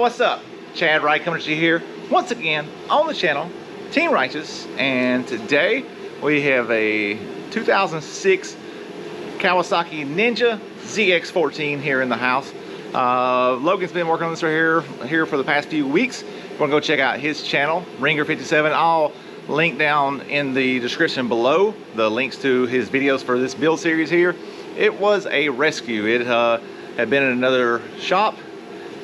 what's up? Chad Wright coming to you here once again on the channel, Team Righteous, and today we have a 2006 Kawasaki Ninja ZX14 here in the house. Logan's been working on this right here for the past few weeks. We're gonna go check out his channel, Ringer57. I'll link down in the description below the links to his videos for this build series here. It was a rescue. It had been in another shop.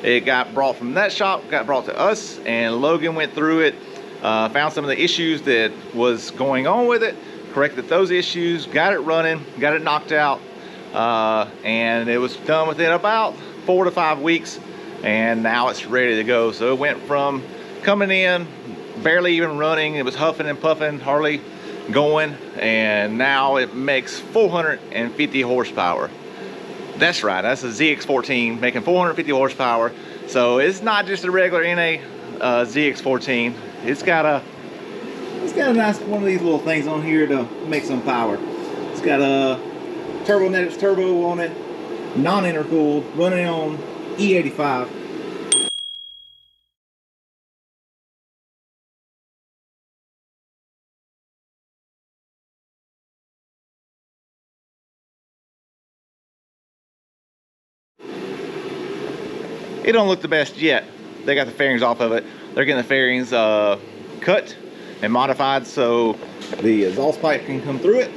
It got brought from that shop, got brought to us, and Logan went through it, found some of the issues that was going on with it, corrected those issues, got it running, got it knocked out, and it was done within about 4 to 5 weeks, and now it's ready to go. So it went from coming in, barely even running, it was huffing and puffing, hardly going, and now it makes 450 horsepower. That's right, that's a ZX14 making 450 horsepower. So it's not just a regular NA ZX14. It's got a nice one of these little things on here to make some power. It's got a Turbonetics turbo on it, non-intercooled, running on E85. It don't look the best yet. They got the fairings off of it. They're getting the fairings cut and modified so the exhaust pipe can come through it.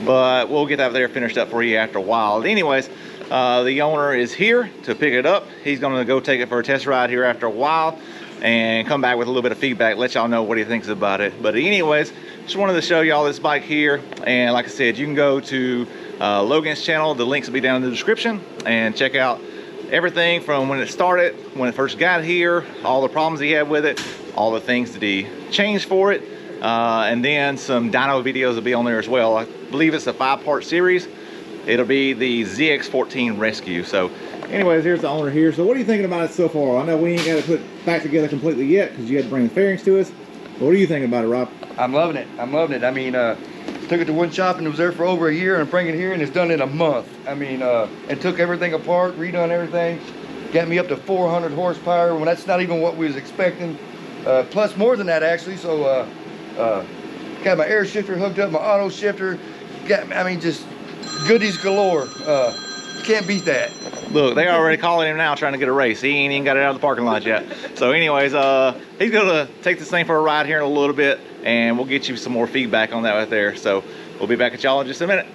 But we'll get that there finished up for you after a while. Anyways, the owner is here to pick it up. He's gonna go take it for a test ride here after a while and come back with a little bit of feedback, let y'all know what he thinks about it. But anyways, just wanted to show y'all this bike here. And like I said, you can go to Logan's channel. The links will be down in the description, and check out everything from when it started, when it first got here, all the problems he had with it, all the things that he changed for it, and then some dyno videos will be on there as well. I believe it's a 5-part series. It'll be the ZX14 Rescue. So anyways, here's the owner here. So what are you thinking about it so far? I know we ain't got to put it back together completely yet because you had to bring the fairings to us. But what are you thinking about it, Rob? I'm loving it. I'm loving it. I mean, took it to one shop and it was there for over a year, and bring it here and it's done in a month. I mean, and took everything apart, redone everything, got me up to 400 horsepower when that's not even what we was expecting. Plus more than that actually. So got my air shifter hooked up, my auto shifter, I mean, just goodies galore. Can't beat that. Look, they already calling him now trying to get a race. He ain't even got it out of the parking lot yet. So anyways, he's gonna take this thing for a ride here in a little bit, and we'll get you some more feedback on that right there. So we'll be back at y'all in just a minute.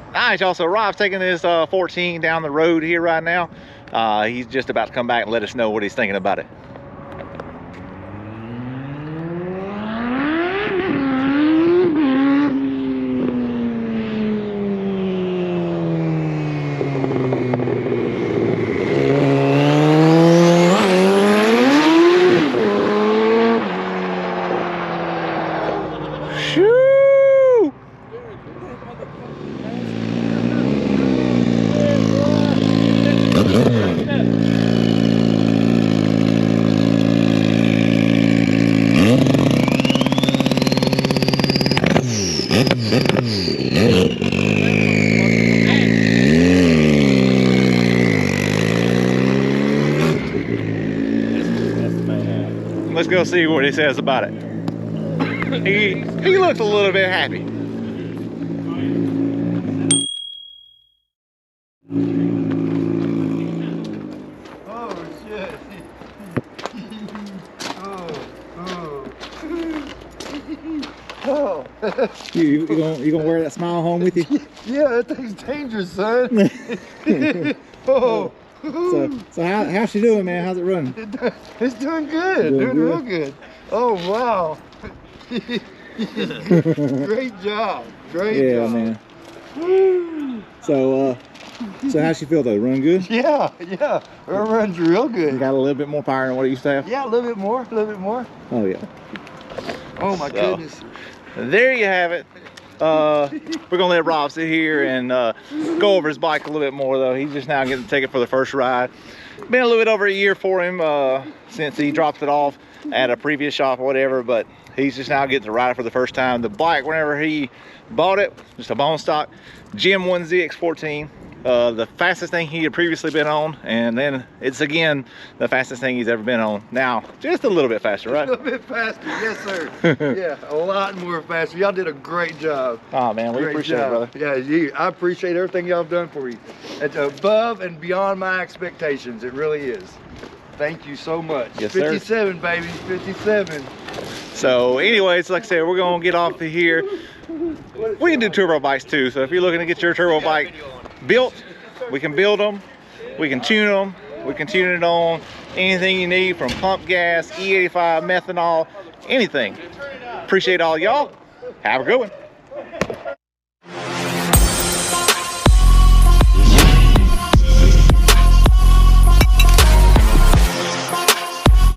All right, y'all, so Rob's taking this 14 down the road here right now. He's just about to come back and let us know what he's thinking about it. Let's go see what he says about it. He looks a little bit happy. Oh shit. Oh. You gonna wear that smile home with you? Yeah, that thing's dangerous, son. Oh. So how's she doing, man? How's it running? It's doing good. Doing real good. Oh wow. Great job. Great job. Man. So how's she feel though? Run good? Yeah. Her runs real good. Got a little bit more power than what it used to have? Yeah, a little bit more. Oh yeah. Oh my goodness. There you have it. We're gonna let Rob sit here and go over his bike a little bit more though. He's just now getting to take it for the first ride. Been a little bit over a year for him since he dropped it off at a previous shop or whatever, but He's just now getting to ride it for the first time. The bike, whenever he bought it, just a bone stock GM1 ZX14. The fastest thing he had previously been on, and then it's again the fastest thing he's ever been on. Now, just a little bit faster, right? A little bit faster, yes sir. Yeah, a lot more faster. Y'all did a great job. Oh man, we appreciate it, brother. Yeah, I appreciate everything y'all have done for me. It's above and beyond my expectations. It really is. Thank you so much. Yes, sir. 57, baby, 57. So anyways, like I said, we're gonna get off of here. We can do turbo bikes too, so if you're looking to get your turbo bike built, we can build them, we can tune them, we can tune it on anything you need, from pump gas, E85, methanol, anything. Appreciate all y'all. Have a good one.